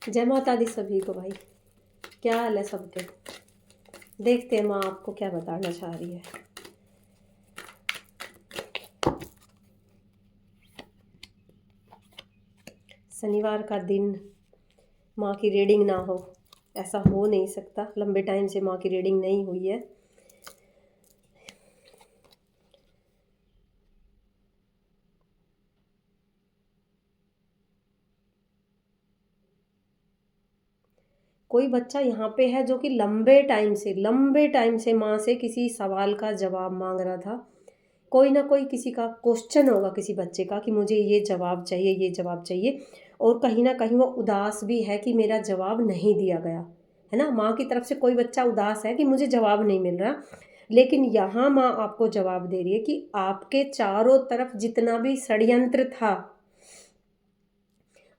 जय माता दी सभी को भाई। क्या हाल है सबके। देखते हैं माँ आपको क्या बताना चाह रही है। शनिवार का दिन माँ की रीडिंग ना हो, ऐसा हो नहीं सकता। लंबे टाइम से माँ की रीडिंग नहीं हुई है। कोई बच्चा यहाँ पे है जो कि लंबे टाइम से माँ से किसी सवाल का जवाब मांग रहा था। कोई ना कोई किसी का क्वेश्चन होगा किसी बच्चे का कि मुझे ये जवाब चाहिए, ये जवाब चाहिए। और कहीं ना कहीं वो उदास भी है कि मेरा जवाब नहीं दिया गया है ना। माँ की तरफ से कोई बच्चा उदास है कि मुझे जवाब नहीं मिल रहा। लेकिन यहाँ माँ आपको जवाब दे रही है कि आपके चारों तरफ जितना भी षड्यंत्र था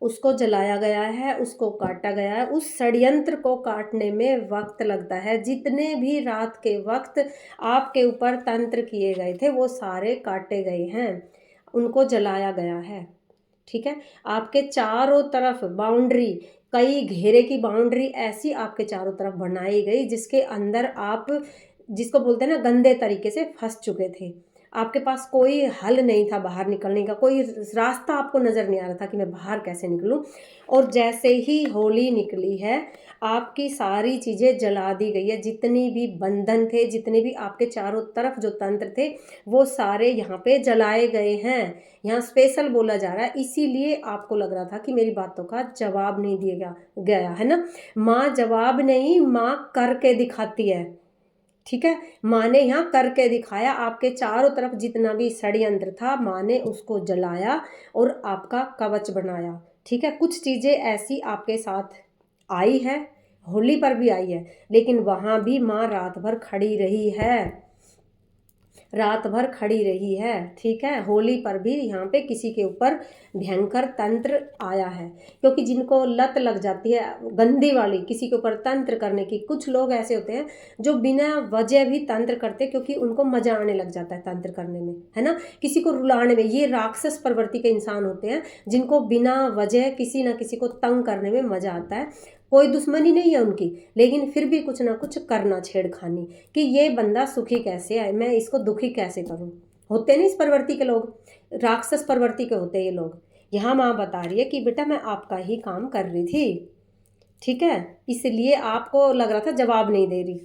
उसको जलाया गया है, उसको काटा गया है। उस षड्यंत्र को काटने में वक्त लगता है। जितने भी रात के वक्त आपके ऊपर तंत्र किए गए थे वो सारे काटे गए हैं, उनको जलाया गया है। ठीक है। आपके चारों तरफ बाउंड्री, कई घेरे की बाउंड्री ऐसी आपके चारों तरफ बनाई गई जिसके अंदर आप, जिसको बोलते हैं ना, गंदे तरीके से फंस चुके थे। आपके पास कोई हल नहीं था बाहर निकलने का, कोई रास्ता आपको नज़र नहीं आ रहा था कि मैं बाहर कैसे निकलूं। और जैसे ही होली निकली है आपकी सारी चीज़ें जला दी गई है। जितनी भी बंधन थे, जितने भी आपके चारों तरफ जो तंत्र थे वो सारे यहाँ पे जलाए गए हैं। यहाँ स्पेशल बोला जा रहा है, इसीलिए आपको लग रहा था कि मेरी बातों का जवाब नहीं दिया गया है ना। माँ जवाब नहीं, माँ करके दिखाती है। ठीक है। माँ ने यहाँ करके दिखाया। आपके चारों तरफ जितना भी षड्यंत्र था माँ ने उसको जलाया और आपका कवच बनाया। ठीक है। कुछ चीज़ें ऐसी आपके साथ आई है, होली पर भी आई है, लेकिन वहाँ भी माँ रात भर खड़ी रही है, रात भर खड़ी रही है। ठीक है। होली पर भी यहाँ पे किसी के ऊपर भयंकर तंत्र आया है, क्योंकि जिनको लत लग जाती है गंदी वाली किसी के ऊपर तंत्र करने की, कुछ लोग ऐसे होते हैं जो बिना वजह भी तंत्र करते क्योंकि उनको मजा आने लग जाता है तंत्र करने में, है ना, किसी को रुलाने में। ये राक्षस प्रवृत्ति के इंसान होते हैं जिनको बिना वजह किसी ना किसी को तंग करने में मजा आता है। कोई दुश्मनी नहीं है उनकी, लेकिन फिर भी कुछ ना कुछ करना, छेड़खानी, कि ये बंदा सुखी कैसे है, मैं इसको दुखी कैसे करूं। होते नहीं इस प्रवृत्ति के लोग, राक्षस प्रवृत्ति के होते हैं ये लोग। यहाँ माँ बता रही है कि बेटा मैं आपका ही काम कर रही थी। ठीक है। इसलिए आपको लग रहा था जवाब नहीं दे रही।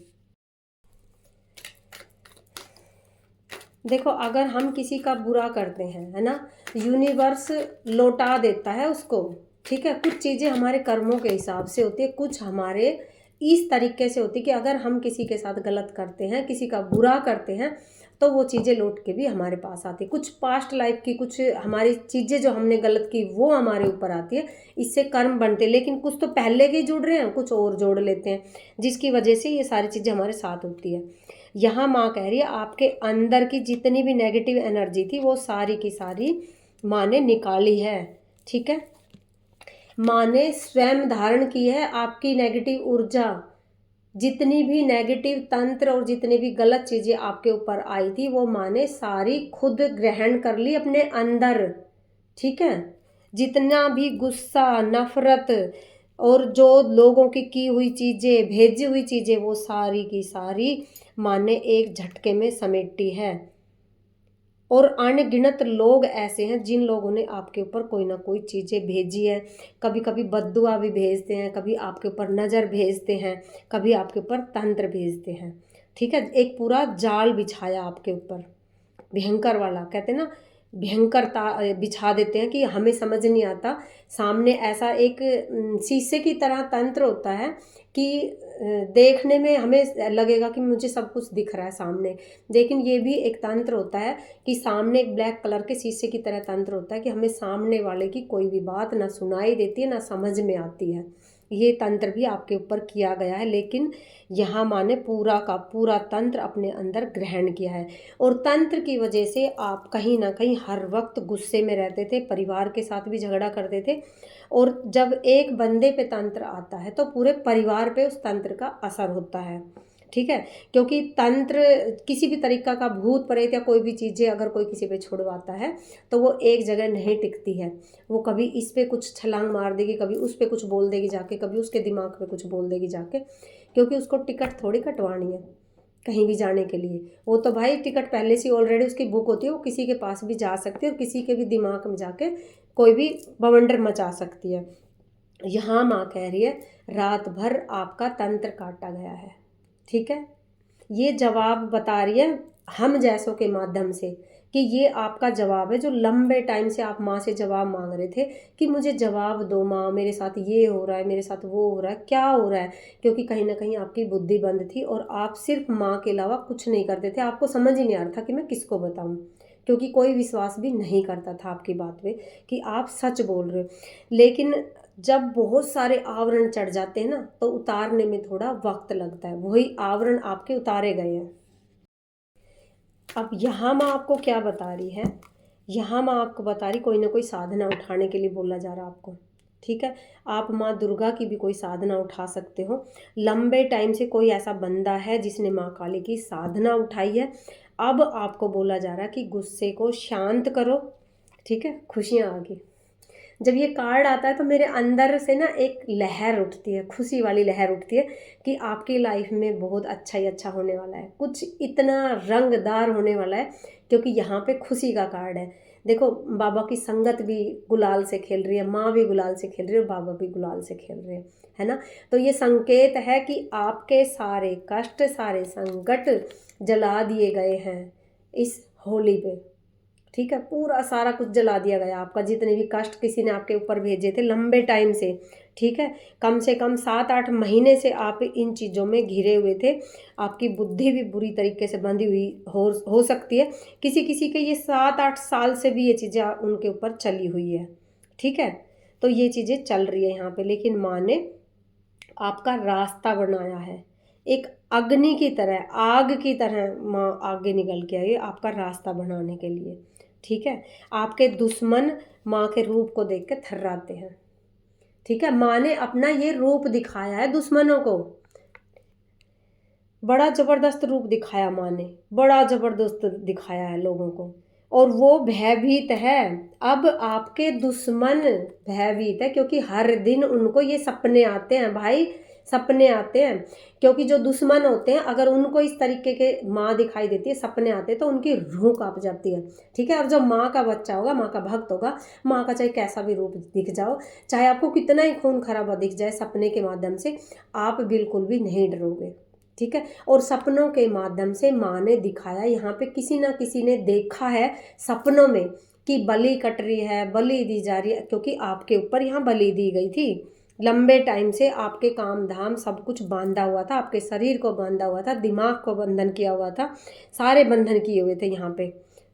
देखो, अगर हम किसी का बुरा करते हैं, है ना, यूनिवर्स लौटा देता है उसको। ठीक है। कुछ चीज़ें हमारे कर्मों के हिसाब से होती है, कुछ हमारे इस तरीके से होती है कि अगर हम किसी के साथ गलत करते हैं, किसी का बुरा करते हैं, तो वो चीज़ें लौट के भी हमारे पास आती है। कुछ पास्ट लाइफ की कुछ हमारी चीज़ें जो हमने गलत की वो हमारे ऊपर आती है, इससे कर्म बनते हैं। लेकिन कुछ तो पहले के जुड़ रहे हैं, कुछ और जोड़ लेते हैं, जिसकी वजह से ये सारी चीज़ें हमारे साथ होती है। यहाँ माँ कह रही है आपके अंदर की जितनी भी नेगेटिव एनर्जी थी वो सारी की सारी माँ ने निकाली है। ठीक है। माँ ने स्वयं धारण की है आपकी नेगेटिव ऊर्जा। जितनी भी नेगेटिव तंत्र और जितनी भी गलत चीज़ें आपके ऊपर आई थी वो माँ ने सारी खुद ग्रहण कर ली अपने अंदर। ठीक है। जितना भी गुस्सा, नफरत और जो लोगों की हुई चीज़ें, भेजी हुई चीज़ें, वो सारी की सारी माँ ने एक झटके में समेटी है। और अनगिनत लोग ऐसे हैं जिन लोगों ने आपके ऊपर कोई ना कोई चीज़ें भेजी है। कभी कभी बद्दुआ भी भेजते हैं, कभी आपके ऊपर नज़र भेजते हैं, कभी आपके ऊपर तंत्र भेजते हैं। ठीक है। एक पूरा जाल बिछाया आपके ऊपर, भयंकर वाला, कहते हैं ना, भयंकरता बिछा देते हैं कि हमें समझ नहीं आता। सामने ऐसा एक शीशे की तरह तंत्र होता है कि देखने में हमें लगेगा कि मुझे सब कुछ दिख रहा है सामने, लेकिन ये भी एक तंत्र होता है कि सामने एक ब्लैक कलर के शीशे की तरह तंत्र होता है कि हमें सामने वाले की कोई भी बात ना सुनाई देती है ना समझ में आती है। ये तंत्र भी आपके ऊपर किया गया है, लेकिन यहाँ माँ ने पूरा का पूरा तंत्र अपने अंदर ग्रहण किया है। और तंत्र की वजह से आप कहीं ना कहीं हर वक्त गुस्से में रहते थे, परिवार के साथ भी झगड़ा करते थे। और जब एक बंदे पे तंत्र आता है तो पूरे परिवार पे उस तंत्र का असर होता है। ठीक है, क्योंकि तंत्र किसी भी तरीका का भूत प्रेत या कोई भी चीज़ें अगर कोई किसी पे छुड़वाता है तो वो एक जगह नहीं टिकती है। वो कभी इस पे कुछ छलांग मार देगी, कभी उस पे कुछ बोल देगी जाके, कभी उसके दिमाग में कुछ बोल देगी जाके, क्योंकि उसको टिकट थोड़ी कटवानी है कहीं भी जाने के लिए। वो तो भाई टिकट पहले से ऑलरेडी उसकी बुक होती है, वो किसी के पास भी जा सकती है और किसी के भी दिमाग में जाके कोई भी बवंडर मचा सकती है। यहाँ माँ कह रही है रात भर आपका तंत्र काटा गया है, ठीक है। ये जवाब बता रही है हम जैसों के माध्यम से कि ये आपका जवाब है जो लंबे टाइम से आप माँ से जवाब मांग रहे थे कि मुझे जवाब दो माँ, मेरे साथ ये हो रहा है, मेरे साथ वो हो रहा है, क्या हो रहा है। क्योंकि कहीं ना कहीं आपकी बुद्धि बंद थी और आप सिर्फ माँ के अलावा कुछ नहीं करते थे। आपको समझ ही नहीं आ रहा था कि मैं किसको बताऊँ, क्योंकि कोई विश्वास भी नहीं करता था आपकी बात पे कि आप सच बोल रहे हो। लेकिन जब बहुत सारे आवरण चढ़ जाते हैं ना तो उतारने में थोड़ा वक्त लगता है। वही आवरण आपके उतारे गए हैं। अब यहाँ माँ आपको क्या बता रही है, यहाँ माँ आपको बता रही कोई ना कोई साधना उठाने के लिए बोला जा रहा है आपको, ठीक है। आप माँ दुर्गा की भी कोई साधना उठा सकते हो। लंबे टाइम से कोई ऐसा बंदा है जिसने माँ काली की साधना उठाई है। अब आपको बोला जा रहा है कि गुस्से को शांत करो, ठीक है, खुशियाँ आ गई। जब ये कार्ड आता है तो मेरे अंदर से ना एक लहर उठती है, खुशी वाली लहर उठती है कि आपकी लाइफ में बहुत अच्छा ही अच्छा होने वाला है, कुछ इतना रंगदार होने वाला है, क्योंकि यहाँ पे खुशी का कार्ड है। देखो बाबा की संगत भी गुलाल से खेल रही है, माँ भी गुलाल से खेल रही है और बाबा भी गुलाल से खेल रहे हैं, है ना। तो ये संकेत है कि आपके सारे कष्ट, सारे संकट जला दिए गए हैं इस होली पे, ठीक है। पूरा सारा कुछ जला दिया गया आपका, जितने भी कष्ट किसी ने आपके ऊपर भेजे थे लंबे टाइम से, ठीक है। कम से कम 7-8 महीने से आप इन चीज़ों में घिरे हुए थे। आपकी बुद्धि भी बुरी तरीके से बंधी हुई हो सकती है। किसी किसी के ये 7-8 साल से भी ये चीज़ें उनके ऊपर चली हुई है, ठीक है। तो ये चीज़ें चल रही है यहाँ पे, लेकिन माँ ने आपका रास्ता बनाया है। एक अग्नि की तरह, आग की तरह माँ आगे निकल के आई आपका रास्ता बनाने के लिए, ठीक है। आपके दुश्मन माँ के रूप को देख के थर्राते हैं, ठीक है। माँ ने अपना ये रूप दिखाया है दुश्मनों को, बड़ा ज़बरदस्त रूप दिखाया माँ ने, बड़ा ज़बरदस्त दिखाया है लोगों को, और वो भयभीत है। अब आपके दुश्मन भयभीत है, क्योंकि हर दिन उनको ये सपने आते हैं भाई, सपने आते हैं। क्योंकि जो दुश्मन होते हैं अगर उनको इस तरीके के माँ दिखाई देती है, सपने आते हैं, तो उनकी रूह कांप जाती है, ठीक है। और जो माँ का बच्चा होगा, माँ का भक्त होगा, माँ का चाहे कैसा भी रूप दिख जाओ, चाहे आपको कितना ही खून खराबा दिख जाए सपने के माध्यम से, आप बिल्कुल भी नहीं डरोगे, ठीक है। और सपनों के माध्यम से माँ ने दिखाया, यहाँ पे किसी ना किसी ने देखा है सपनों में कि बलि कट रही है, बलि दी जा रही है, क्योंकि आपके ऊपर यहाँ बलि दी गई थी। लंबे टाइम से आपके काम धाम सब कुछ बांधा हुआ था, आपके शरीर को बांधा हुआ था, दिमाग को बंधन किया हुआ था, सारे बंधन किए हुए थे यहाँ पे,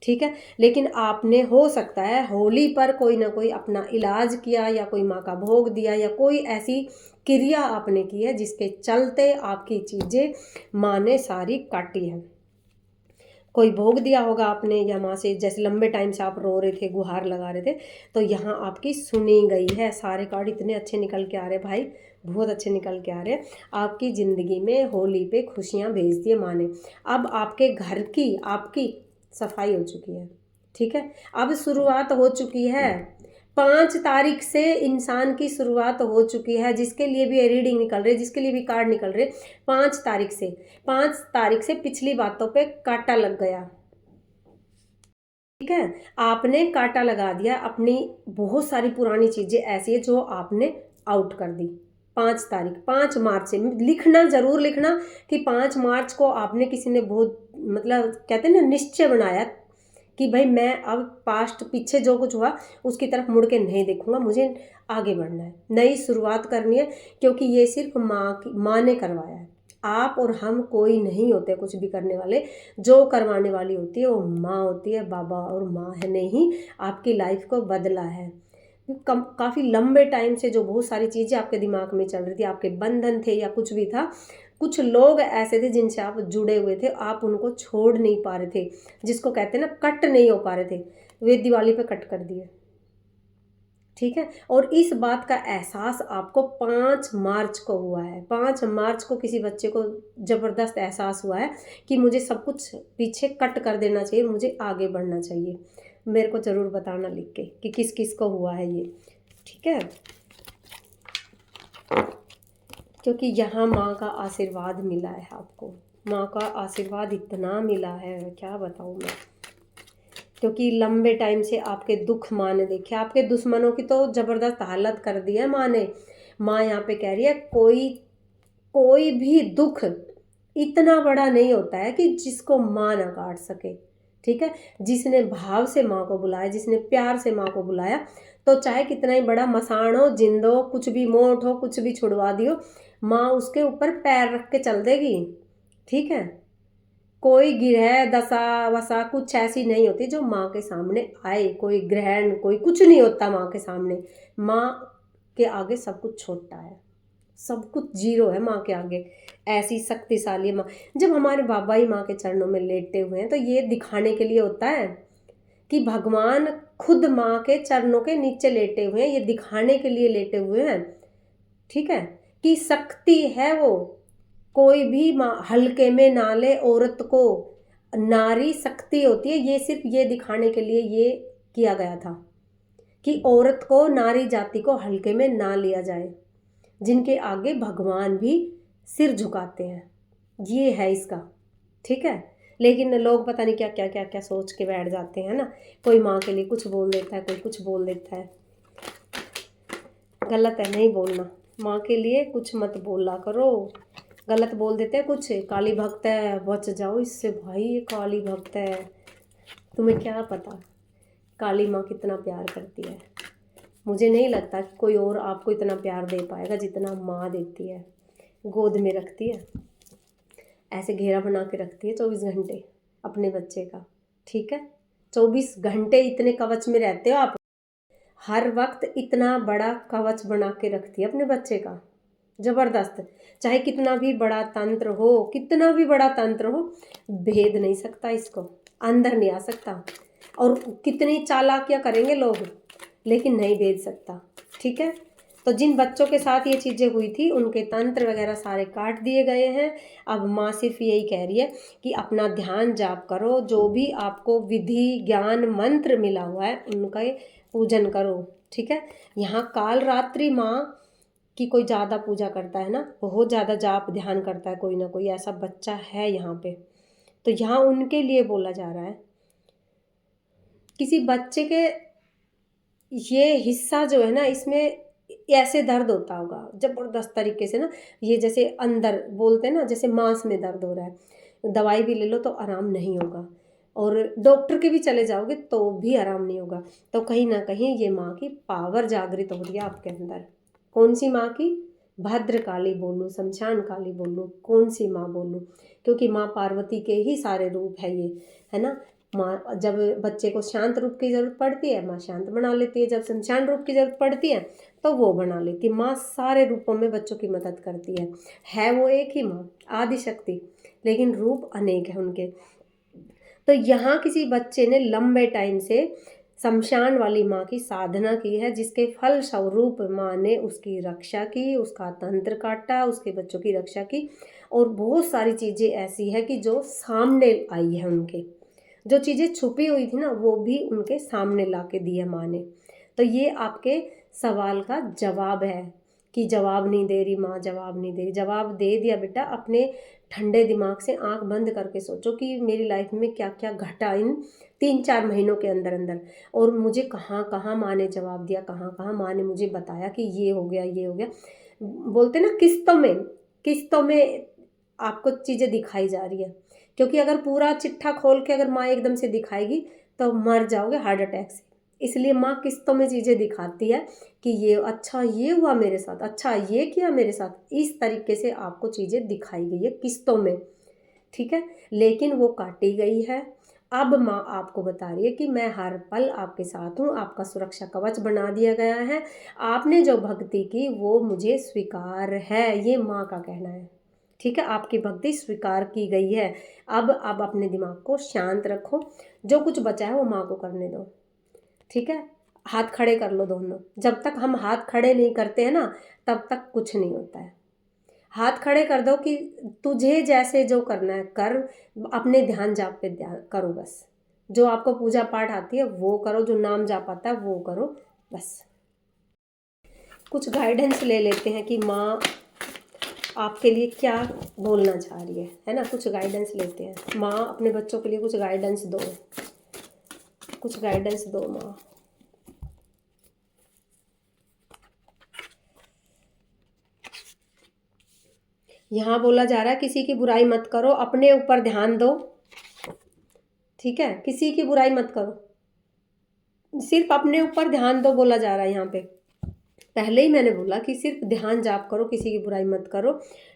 ठीक है। लेकिन आपने हो सकता है होली पर कोई ना कोई अपना इलाज किया, या कोई माँ का भोग दिया, या कोई ऐसी क्रिया आपने की है जिसके चलते आपकी चीज़ें माँ ने सारी काटी है। कोई भोग दिया होगा आपने, या माँ से जैसे लंबे टाइम से आप रो रहे थे, गुहार लगा रहे थे, तो यहाँ आपकी सुनी गई है। सारे कार्ड इतने अच्छे निकल के आ रहे भाई, बहुत अच्छे निकल के आ रहे हैं। आपकी ज़िंदगी में होली पे खुशियाँ भेज दी है माँ ने। अब आपके घर की आपकी सफाई हो चुकी है, ठीक है। अब शुरुआत हो चुकी है, 5 तारीख से इंसान की शुरुआत हो चुकी है। जिसके लिए भी रीडिंग निकल रही है, जिसके लिए भी कार्ड निकल रहे, 5 तारीख से पिछली बातों पे कांटा लग गया, ठीक है। आपने कांटा लगा दिया, अपनी बहुत सारी पुरानी चीज़ें ऐसी है जो आपने आउट कर दी। 5 तारीख, 5 मार्च से लिखना, ज़रूर लिखना कि 5 मार्च को आपने किसी ने बहुत, मतलब कहते हैं ना, निश्चय बनाया कि भाई मैं अब पास्ट, पीछे जो कुछ हुआ उसकी तरफ मुड़ के नहीं देखूंगा, मुझे आगे बढ़ना है, नई शुरुआत करनी है। क्योंकि ये सिर्फ माँ ने करवाया है, आप और हम कोई नहीं होते कुछ भी करने वाले। जो करवाने वाली होती है वो माँ होती है, बाबा और माँ है ने ही आपकी लाइफ को बदला है। काफ़ी लंबे टाइम से जो बहुत सारी चीज़ें आपके दिमाग में चल रही थी, आपके बंधन थे या कुछ भी था, कुछ लोग ऐसे थे जिनसे आप जुड़े हुए थे, आप उनको छोड़ नहीं पा रहे थे, जिसको कहते हैं ना कट नहीं हो पा रहे थे, वे दिवाली पे कट कर दिए, ठीक है। और इस बात का एहसास आपको 5 मार्च को हुआ है। 5 मार्च को किसी बच्चे को ज़बरदस्त एहसास हुआ है कि मुझे सब कुछ पीछे कट कर देना चाहिए, मुझे आगे बढ़ना चाहिए। मेरे को ज़रूर बताना लिख के कि किस किस को हुआ है ये, ठीक है। क्योंकि यहाँ माँ का आशीर्वाद मिला है आपको, माँ का आशीर्वाद इतना मिला है क्या बताऊँ मैं। क्योंकि लंबे टाइम से आपके दुख माँ ने देखे, आपके दुश्मनों की तो ज़बरदस्त हालत कर दी है माँ ने। माँ यहाँ पे कह रही है कोई भी दुख इतना बड़ा नहीं होता है कि जिसको माँ ना काट सके, ठीक है। जिसने भाव से माँ को बुलाया, जिसने प्यार से माँ को बुलाया, तो चाहे कितना ही बड़ा मसान हो, जिंद हो, कुछ भी मोट हो, कुछ भी छुड़वा दियो, माँ उसके ऊपर पैर रख के चल देगी, ठीक है। कोई ग्रह दशा वसा कुछ ऐसी नहीं होती जो माँ के सामने आए, कोई ग्रहण कोई कुछ नहीं होता माँ के सामने। माँ के आगे सब कुछ छोटा है, सब कुछ जीरो है माँ के आगे। ऐसी शक्तिशाली माँ। जब हमारे बाबा ही माँ के चरणों में लेटे हुए हैं तो ये दिखाने के लिए होता है कि भगवान खुद माँ के चरणों के नीचे लेटे हुए हैं, ये दिखाने के लिए लेटे हुए हैं, ठीक है, कि शक्ति है वो। कोई भी माँ हल्के में ना ले औरत को, नारी शक्ति होती है। ये सिर्फ ये दिखाने के लिए ये किया गया था कि औरत को, नारी जाति को हल्के में ना लिया जाए, जिनके आगे भगवान भी सिर झुकाते हैं, ये है इसका, ठीक है। लेकिन लोग पता नहीं क्या क्या क्या क्या सोच के बैठ जाते हैं ना। कोई माँ के लिए कुछ बोल देता है, कोई कुछ बोल देता है, गलत है, नहीं बोलना। माँ के लिए कुछ मत बोला करो। गलत बोल देते हैं कुछ, काली भक्त है बच जाओ इससे, भाई ये काली भक्त है, तुम्हें क्या पता काली माँ कितना प्यार करती है। मुझे नहीं लगता कि कोई और आपको इतना प्यार दे पाएगा जितना माँ देती है। गोद में रखती है, ऐसे घेरा बना के रखती है 24 घंटे अपने बच्चे का, ठीक है। 24 घंटे इतने कवच में रहते हो आप, हर वक्त इतना बड़ा कवच बना के रखती है अपने बच्चे का, ज़बरदस्त। चाहे कितना भी बड़ा तंत्र हो, कितना भी बड़ा तंत्र हो, भेद नहीं सकता इसको, अंदर नहीं आ सकता। और कितनी चालाकियाँ करेंगे लोग, लेकिन नहीं भेद सकता, ठीक है। तो जिन बच्चों के साथ ये चीज़ें हुई थी उनके तंत्र वगैरह सारे काट दिए गए हैं। अब माँ सिर्फ यही कह रही है कि अपना ध्यान जाप करो, जो भी आपको विधि ज्ञान मंत्र मिला हुआ है उनका पूजन करो, ठीक है। यहाँ काल रात्रि माँ कि कोई ज़्यादा पूजा करता है ना, बहुत ज़्यादा जाप ध्यान करता है, कोई ना कोई ऐसा बच्चा है यहाँ पे, तो यहाँ उनके लिए बोला जा रहा है। किसी बच्चे के ये हिस्सा जो है ना, इसमें ऐसे दर्द होता होगा ज़बरदस्त तरीके से ना, ये जैसे अंदर बोलते हैं ना, जैसे मांस में दर्द हो रहा है, दवाई भी ले लो तो आराम नहीं होगा, और डॉक्टर के भी चले जाओगे तो भी आराम नहीं होगा। तो कहीं ना कहीं ये माँ की पावर जागृत हो रही है आपके अंदर। कौन सी माँ की? भद्रकाली बोलूँ, शमशान काली बोलूँ, कौन सी माँ बोलूँ? क्योंकि माँ पार्वती के ही सारे रूप है ये, है ना। माँ जब बच्चे को शांत रूप की ज़रूरत पड़ती है माँ शांत बना लेती है, जब शमशान रूप की ज़रूरत पड़ती है तो वो बना लेती है। माँ सारे रूपों में बच्चों की मदद करती है वो एक ही माँ आदि शक्ति, लेकिन रूप अनेक है उनके। तो यहाँ किसी बच्चे ने लंबे टाइम से शमशान वाली माँ की साधना की है, जिसके फल स्वरूप माँ ने उसकी रक्षा की, उसका तंत्र काटा, उसके बच्चों की रक्षा की, और बहुत सारी चीज़ें ऐसी है कि जो सामने आई है उनके, जो चीज़ें छुपी हुई थी ना वो भी उनके सामने ला के दी है माँ ने। तो ये आपके सवाल का जवाब है कि जवाब नहीं दे रही माँ, जवाब नहीं दे रही। जवाब दे दिया बेटा। अपने ठंडे दिमाग से आंख बंद करके सोचो कि मेरी लाइफ में क्या क्या घटा इन 3-4 महीनों के अंदर अंदर, और मुझे कहाँ कहाँ माँ ने जवाब दिया, कहाँ कहाँ माँ ने मुझे बताया कि ये हो गया ये हो गया। बोलते ना किस्तों में आपको चीज़ें दिखाई जा रही है, क्योंकि अगर पूरा चिट्ठा खोल के अगर माँ एकदम से दिखाएगी तो मर जाओगे हार्ट अटैक से। इसलिए माँ किस्तों में चीज़ें दिखाती है कि ये अच्छा ये हुआ मेरे साथ, अच्छा ये किया मेरे साथ, इस तरीके से आपको चीज़ें दिखाई गई है किस्तों में, ठीक है। लेकिन वो काटी गई है। अब माँ आपको बता रही है कि मैं हर पल आपके साथ हूँ, आपका सुरक्षा कवच बना दिया गया है, आपने जो भक्ति की वो मुझे स्वीकार है, ये माँ का कहना है, ठीक है। आपकी भक्ति स्वीकार की गई है। अब आप अपने दिमाग को शांत रखो, जो कुछ बचा है वो माँ को करने दो, ठीक है। हाथ खड़े कर लो दोनों। जब तक हम हाथ खड़े नहीं करते हैं ना, तब तक कुछ नहीं होता है। हाथ खड़े कर दो कि तुझे जैसे जो करना है कर, अपने ध्यान जाप पे ध्यान करो बस। जो आपको पूजा पाठ आती है वो करो, जो नाम जाप आता है वो करो बस। कुछ गाइडेंस ले लेते हैं कि माँ आपके लिए क्या बोलना चाह रही है ना। कुछ गाइडेंस लेते हैं। माँ अपने बच्चों के लिए कुछ गाइडेंस दो, कुछ गाइडेंस दो माँ। यहाँ बोला जा रहा है किसी की बुराई मत करो, अपने ऊपर ध्यान दो, ठीक है। किसी की बुराई मत करो, सिर्फ अपने ऊपर ध्यान दो बोला जा रहा है यहाँ पे। पहले ही मैंने बोला कि सिर्फ ध्यान जाप करो, किसी की बुराई मत करो,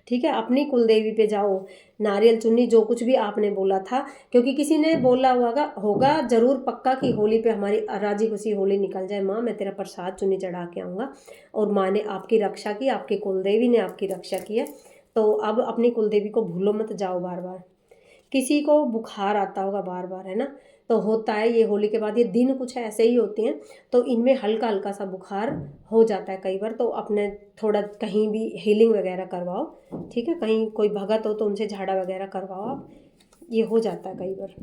ठीक है। अपनी कुलदेवी पे जाओ, नारियल चुन्नी जो कुछ भी आपने बोला था, क्योंकि किसी ने बोला होगा जरूर पक्का कि होली पे हमारी राजी खुशी होली निकल जाए, माँ मैं तेरा प्रसाद चुन्नी चढ़ा के आऊँगा। और माँ ने आपकी रक्षा की, आपकी कुलदेवी ने आपकी रक्षा की है। तो अब अपनी कुलदेवी को भूलो मत, जाओ बार बार। किसी को बुखार आता होगा बार बार, है ना, तो होता है ये होली के बाद, ये दिन कुछ ऐसे ही होते हैं, तो इनमें हल्का हल्का सा बुखार हो जाता है कई बार। तो अपने थोड़ा कहीं भी हीलिंग वगैरह करवाओ, ठीक है। कहीं कोई भगत हो तो उनसे झाड़ा वगैरह करवाओ आप, ये हो जाता है कई बार।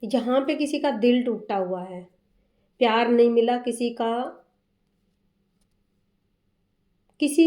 यहाँ पे किसी का दिल टूटा हुआ है, प्यार नहीं मिला किसी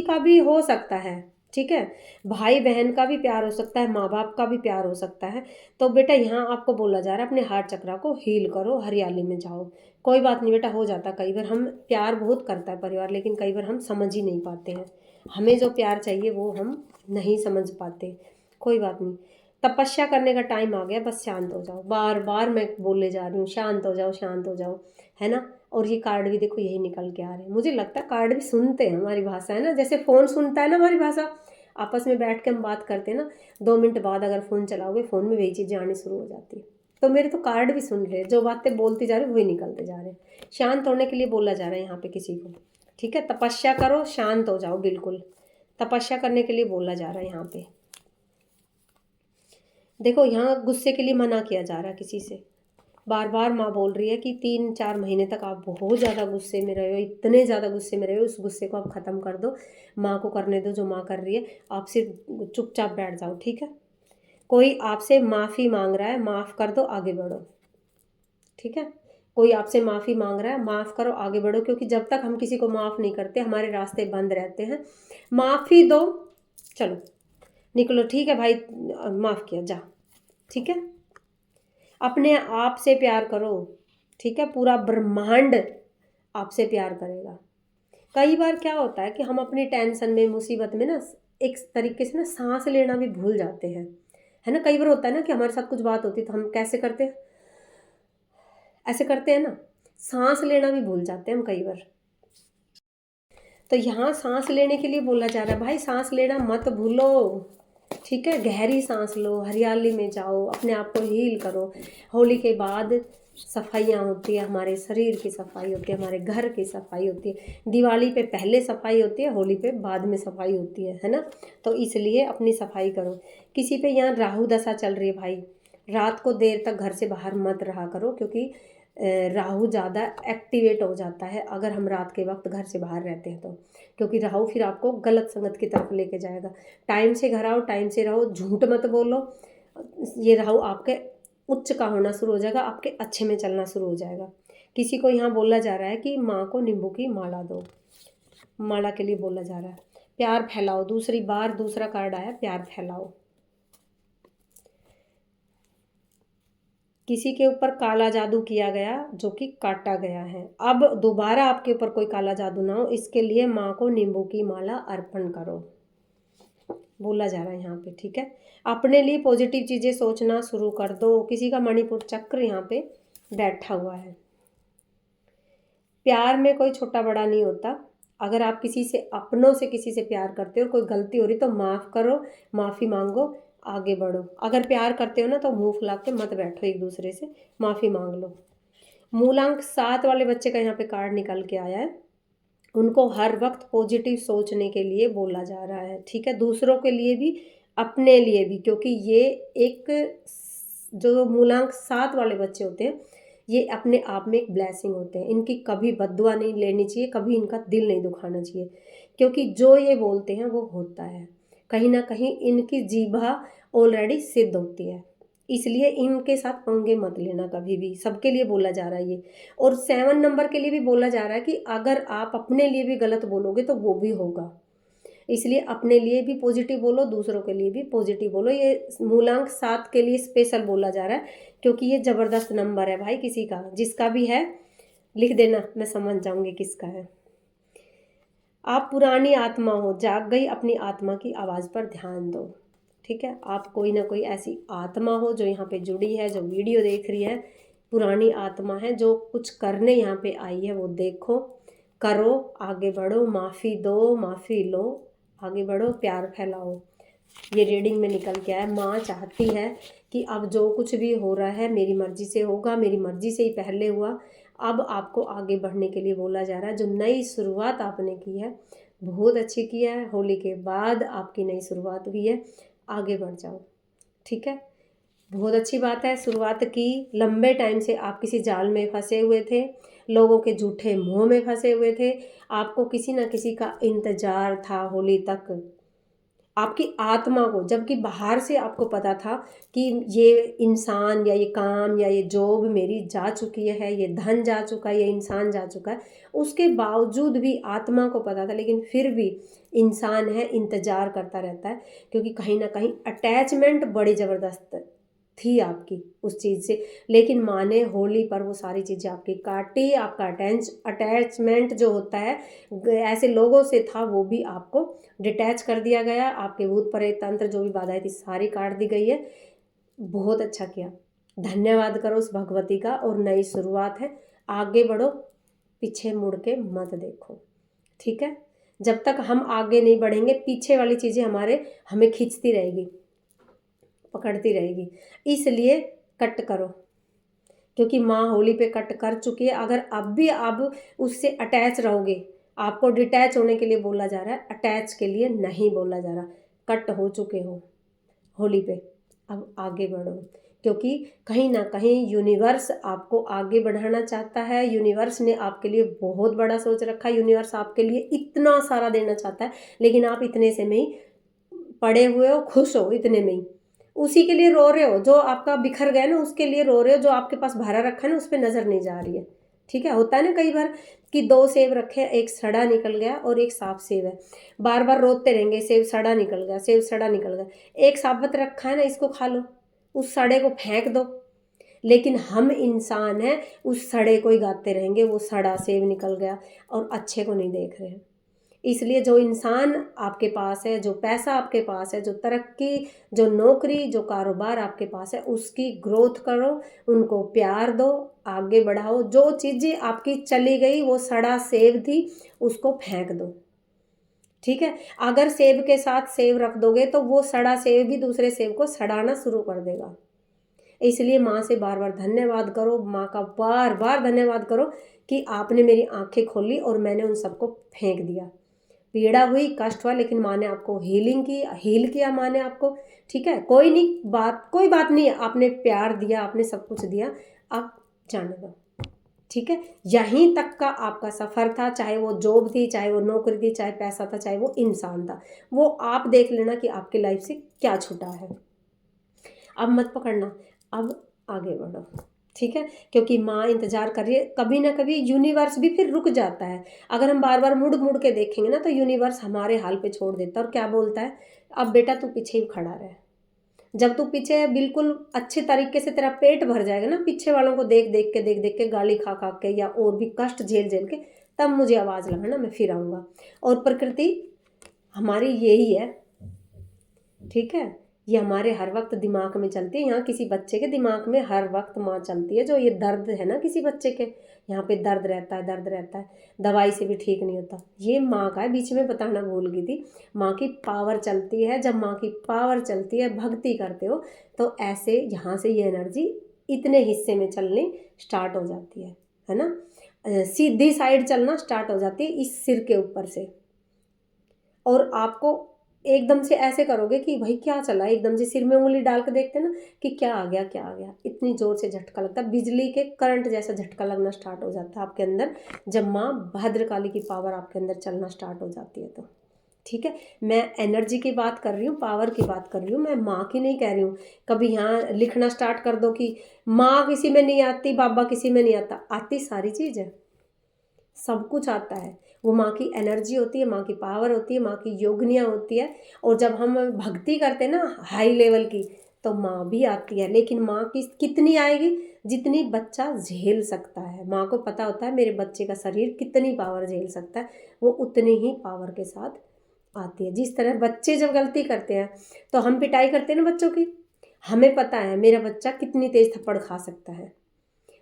का भी हो सकता है, ठीक है। भाई बहन का भी प्यार हो सकता है, माँ बाप का भी प्यार हो सकता है। तो बेटा यहाँ आपको बोला जा रहा है अपने हार्ट चक्रा को हील करो, हरियाली में जाओ। कोई बात नहीं बेटा, हो जाता है कई बार। हम प्यार बहुत करता है परिवार, लेकिन कई बार हम समझ ही नहीं पाते हैं। हमें जो प्यार चाहिए वो हम नहीं समझ पाते। कोई बात नहीं, तपस्या करने का टाइम आ गया, बस शांत हो जाओ। बार बार मैं बोले जा रही हूँ शांत हो जाओ, शांत हो जाओ, है ना। और ये कार्ड भी देखो यही निकल के आ रहे हैं। मुझे लगता है कार्ड भी सुनते हैं हमारी भाषा, है ना, जैसे फ़ोन सुनता है ना हमारी भाषा। आपस में बैठ के हम बात करते हैं ना, 2 मिनट बाद अगर फ़ोन चलाओगे, फ़ोन में वही चीज़ें आनी शुरू हो जाती है। तो मेरे तो कार्ड भी सुन रहे हैं, जो बातें बोलती जा रही वही निकलते जा रहे हैं। शांत होने के लिए बोला जा रहा है यहाँ पे किसी को, ठीक है। तपस्या करो, शांत हो जाओ, बिल्कुल तपस्या करने के लिए बोला जा रहा है यहाँ पे। देखो यहाँ गुस्से के लिए मना किया जा रहा है किसी से। बार बार माँ बोल रही है कि 3-4 महीने तक आप बहुत ज़्यादा गुस्से में रहे हो, इतने ज़्यादा गुस्से में रहे हो, उस गुस्से को आप ख़त्म कर दो। माँ को करने दो जो माँ कर रही है, आप सिर्फ चुपचाप बैठ जाओ, ठीक है। कोई आपसे माफ़ी मांग रहा है, माफ़ कर दो, आगे बढ़ो, ठीक है। कोई आपसे माफ़ी मांग रहा है, माफ़ करो, आगे बढ़ो। क्योंकि जब तक हम किसी को माफ़ नहीं करते हमारे रास्ते बंद रहते हैं। माफ़ी दो, चलो निकलो, ठीक है भाई, माफ़ किया, जा, ठीक है। अपने आप से प्यार करो, ठीक है। पूरा ब्रह्मांड आपसे प्यार करेगा। कई बार क्या होता है कि हम अपनी टेंशन में, मुसीबत में ना, एक तरीके से ना सांस लेना भी भूल जाते हैं, है ना। कई बार होता है ना कि हमारे साथ कुछ बात होती है तो हम कैसे करते हैं, ऐसे करते हैं ना, सांस लेना भी भूल जाते हैं हम कई बार। तो यहाँ सांस लेने के लिए बोला जा रहा है, भाई सांस लेना मत भूलो, ठीक है। गहरी सांस लो, हरियाली में जाओ, अपने आप को हील करो। होली के बाद सफाइयाँ होती है, हमारे शरीर की सफाई होती है, हमारे घर की सफाई होती है। दिवाली पे पहले सफाई होती है, होली पे बाद में सफाई होती है ना। तो इसलिए अपनी सफाई करो। किसी पे यहाँ राहु दशा चल रही है भाई, रात को देर तक घर से बाहर मत रहा करो, क्योंकि राहु ज़्यादा एक्टिवेट हो जाता है अगर हम रात के वक्त घर से बाहर रहते हैं तो। क्योंकि राहु फिर आपको गलत संगत की तरफ लेके जाएगा। टाइम से घर आओ, टाइम से रहो, झूठ मत बोलो। ये राहु आपके उच्च का होना शुरू हो जाएगा, आपके अच्छे में चलना शुरू हो जाएगा। किसी को यहाँ बोला जा रहा है कि माँ को नींबू की माला दो, माला के लिए बोला जा रहा है। प्यार फैलाओ, दूसरी बार दूसरा कार्ड आया, प्यार फैलाओ। किसी के ऊपर काला जादू किया गया जो कि काटा गया है, अब दोबारा आपके ऊपर कोई काला जादू ना हो, इसके लिए माँ को नींबू की माला अर्पण करो, बोला जा रहा है यहाँ पे, ठीक है। अपने लिए पॉजिटिव चीज़ें सोचना शुरू कर दो। किसी का मणिपुर चक्र यहाँ पे बैठा हुआ है। प्यार में कोई छोटा बड़ा नहीं होता। अगर आप किसी से, अपनों से किसी से प्यार करते हो और कोई गलती हो रही तो माफ़ करो, माफ़ी मांगो, आगे बढ़ो। अगर प्यार करते हो ना तो मुंह फुला के मत बैठो एक दूसरे से, माफ़ी मांग लो। मूलांक 7 वाले बच्चे का यहाँ पे कार्ड निकल के आया है। उनको हर वक्त पॉजिटिव सोचने के लिए बोला जा रहा है, ठीक है। दूसरों के लिए भी, अपने लिए भी, क्योंकि ये एक जो मूलांक 7 वाले बच्चे होते हैं ये अपने आप में एक ब्लेसिंग होते हैं। इनकी कभी बद्दुआ नहीं लेनी चाहिए, कभी इनका दिल नहीं दुखाना चाहिए, क्योंकि जो ये बोलते हैं वो होता है। कहीं ना कहीं इनकी जीभा ऑलरेडी सिद्ध होती है, इसलिए इनके साथ पंगे मत लेना कभी भी। सबके लिए बोला जा रहा है ये। और 7 नंबर के लिए भी बोला जा रहा है कि अगर आप अपने लिए भी गलत बोलोगे तो वो भी होगा, इसलिए अपने लिए भी पॉजिटिव बोलो, दूसरों के लिए भी पॉजिटिव बोलो। ये मूलांक 7 के लिए स्पेशल बोला जा रहा है, क्योंकि ये ज़बरदस्त नंबर है भाई। किसी का जिसका भी है लिख देना, मैं समझ जाऊंगी किसका है। आप पुरानी आत्मा हो, जाग गई, अपनी आत्मा की आवाज़ पर ध्यान दो। ठीक है, आप कोई ना कोई ऐसी आत्मा हो जो यहाँ पे जुड़ी है, जो वीडियो देख रही है, पुरानी आत्मा है जो कुछ करने यहाँ पे आई है। वो देखो, करो, आगे बढ़ो, माफ़ी दो, माफ़ी लो, आगे बढ़ो, प्यार फैलाओ। ये रीडिंग में निकल के आया। माँ चाहती है कि अब जो कुछ भी हो रहा है मेरी मर्ज़ी से होगा, मेरी मर्ज़ी से ही पहले हुआ। अब आपको आगे बढ़ने के लिए बोला जा रहा है। जो नई शुरुआत आपने की है बहुत अच्छी की है, होली के बाद आपकी नई शुरुआत हुई है, आगे बढ़ जाओ। ठीक है, बहुत अच्छी बात है, शुरुआत की। लंबे टाइम से आप किसी जाल में फंसे हुए थे, लोगों के झूठे मोह में फंसे हुए थे, आपको किसी ना किसी का इंतज़ार था होली तक, आपकी आत्मा को, जबकि बाहर से आपको पता था कि ये इंसान या ये काम या ये जॉब मेरी जा चुकी है, ये धन जा चुका है, ये इंसान जा चुका है। उसके बावजूद भी आत्मा को पता था, लेकिन फिर भी इंसान है, इंतज़ार करता रहता है, क्योंकि कहीं ना कहीं अटैचमेंट बड़ी ज़बरदस्त थी आपकी उस चीज़ से। लेकिन माँ ने होली पर वो सारी चीज़ें आपकी काटी। आपका अटैचमेंट जो होता है ऐसे लोगों से था, वो भी आपको डिटैच कर दिया गया। आपके भूत प्रेत तंत्र जो भी बाधाएं थी सारी काट दी गई है। बहुत अच्छा किया, धन्यवाद करो उस भगवती का। और नई शुरुआत है, आगे बढ़ो, पीछे मुड़ के मत देखो। ठीक है, जब तक हम आगे नहीं बढ़ेंगे पीछे वाली चीज़ें हमें खींचती रहेगी, पकड़ती रहेगी। इसलिए कट करो, क्योंकि माँ होली पे कट कर चुकी है। अगर अब भी आप उससे अटैच रहोगे, आपको डिटैच होने के लिए बोला जा रहा है, अटैच के लिए नहीं बोला जा रहा। कट हो चुके हो होली पे, अब आगे बढ़ो, क्योंकि कहीं ना कहीं यूनिवर्स आपको आगे बढ़ाना चाहता है। यूनिवर्स ने आपके लिए बहुत बड़ा सोच रखा है। यूनिवर्स आपके लिए इतना सारा देना चाहता है, लेकिन आप इतने से में ही पड़े हुए हो, खुश हो इतने में ही, उसी के लिए रो रहे हो। जो आपका बिखर गया ना उसके लिए रो रहे हो, जो आपके पास भरा रखा है ना उस पर नज़र नहीं जा रही है। ठीक है, होता है ना कई बार कि 2 सेब रखे, एक सड़ा निकल गया और एक साफ सेब है, बार बार रोते रहेंगे, सेब सड़ा निकल गया, सेब सड़ा निकल गया। एक साबुत रखा है ना, इसको खा लो, उस सड़े को फेंक दो। लेकिन हम इंसान हैं, उस सड़े को ही गाते रहेंगे, वो सड़ा सेब निकल गया, और अच्छे को नहीं देख रहे हैं। इसलिए जो इंसान आपके पास है, जो पैसा आपके पास है, जो तरक्की, जो नौकरी, जो कारोबार आपके पास है, उसकी ग्रोथ करो, उनको प्यार दो, आगे बढ़ाओ। जो चीज़ें आपकी चली गई वो सड़ा सेब थी, उसको फेंक दो। ठीक है, अगर सेब के साथ सेब रख दोगे तो वो सड़ा सेब भी दूसरे सेब को सड़ाना शुरू कर देगा। इसलिए माँ से बार बार धन्यवाद करो, माँ का बार बार धन्यवाद करो कि आपने मेरी आंखें खोली और मैंने उन सबको फेंक दिया। पीड़ा हुई, कष्ट हुआ, लेकिन माँ ने आपको हील किया माँ ने आपको। ठीक है, कोई बात नहीं, आपने प्यार दिया, आपने सब कुछ दिया, अब जाने दो। ठीक है, यहीं तक का आपका सफ़र था, चाहे वो जॉब थी, चाहे वो नौकरी थी, चाहे पैसा था, चाहे वो इंसान था। वो आप देख लेना कि आपकी लाइफ से क्या छूटा है। अब मत पकड़ना, अब आगे बढ़ो। ठीक है, क्योंकि माँ इंतज़ार कर रही है। कभी ना कभी यूनिवर्स भी फिर रुक जाता है। अगर हम बार बार मुड़ मुड़ के देखेंगे ना तो यूनिवर्स हमारे हाल पे छोड़ देता है, और क्या बोलता है, अब बेटा तू पीछे ही खड़ा रहे। जब तू पीछे बिल्कुल अच्छे तरीके से तेरा पेट भर जाएगा ना, पीछे वालों को देख देख के गाली खा खा के या और भी कष्ट झेल झेल के, तब मुझे आवाज़ लगाना, मैं फिर आऊँगा। और प्रकृति हमारी यही है। ठीक है, ये हमारे हर वक्त दिमाग में चलती है। यहाँ किसी बच्चे के दिमाग में हर वक्त माँ चलती है। जो ये दर्द है ना किसी बच्चे के, यहाँ पे दर्द रहता है, दर्द रहता है, दवाई से भी ठीक नहीं होता, ये माँ का है। बीच में बताना भूल गई थी, माँ की पावर चलती है। जब माँ की पावर चलती है, भक्ति करते हो, तो ऐसे यहाँ से ये एनर्जी इतने हिस्से में चलनी स्टार्ट हो जाती है ना, सीधी साइड चलना स्टार्ट हो जाती है इस सिर के ऊपर से। और आपको एकदम से ऐसे करोगे कि भाई क्या चला, एकदम से सिर में उंगली डाल के देखते ना कि क्या आ गया क्या आ गया, इतनी ज़ोर से झटका लगता है, बिजली के करंट जैसा झटका लगना स्टार्ट हो जाता है आपके अंदर, जब माँ भद्रकाली की पावर आपके अंदर चलना स्टार्ट हो जाती है तो। ठीक है, मैं एनर्जी की बात कर रही हूँ, पावर की बात कर रही हूँ, मैं माँ की नहीं कह रही हूँ। कभी यहाँ लिखना स्टार्ट कर दो कि माँ किसी में नहीं आती, बाबा किसी में नहीं आता, आती सारी चीज़ है, सब कुछ आता है। वो माँ की एनर्जी होती है, माँ की पावर होती है, माँ की योगनियाँ होती है। और जब हम भक्ति करते हैं ना हाई लेवल की, तो माँ भी आती है, लेकिन माँ की कितनी आएगी, जितनी बच्चा झेल सकता है। माँ को पता होता है मेरे बच्चे का शरीर कितनी पावर झेल सकता है, वो उतनी ही पावर के साथ आती है। जिस तरह बच्चे जब गलती करते हैं तो हम पिटाई करते हैं ना बच्चों की, हमें पता है मेरा बच्चा कितनी तेज थप्पड़ खा सकता है।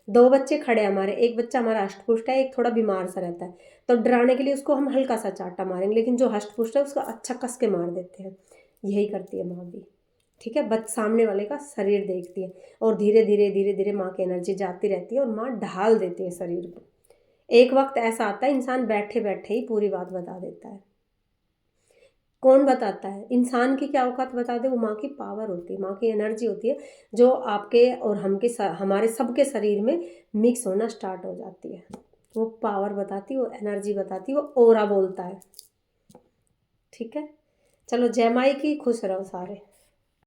दो बच्चे खड़े हैं हमारे, एक बच्चा हमारा हष्ट-पुष्ट है, एक थोड़ा बीमार सा रहता है, तो डराने के लिए उसको हम हल्का सा चाटा मारेंगे, लेकिन जो हष्ट-पुष्ट है उसको अच्छा कस के मार देते हैं। यही करती है माँ भी। ठीक है, सामने वाले का शरीर देखती है और धीरे धीरे धीरे धीरे माँ की एनर्जी जाती रहती है और माँ ढाल देती है शरीर को। एक वक्त ऐसा आता है इंसान बैठे बैठे ही पूरी बात बता देता है। कौन बताता है? इंसान की क्या औकात बता दे, वो माँ की पावर होती है, माँ की एनर्जी होती है, जो आपके और हमारे सबके शरीर में मिक्स होना स्टार्ट हो जाती है। वो पावर बताती है, वो एनर्जी बताती है, वो ऑरा बोलता है। ठीक है, चलो जय माई की, खुश रहो सारे।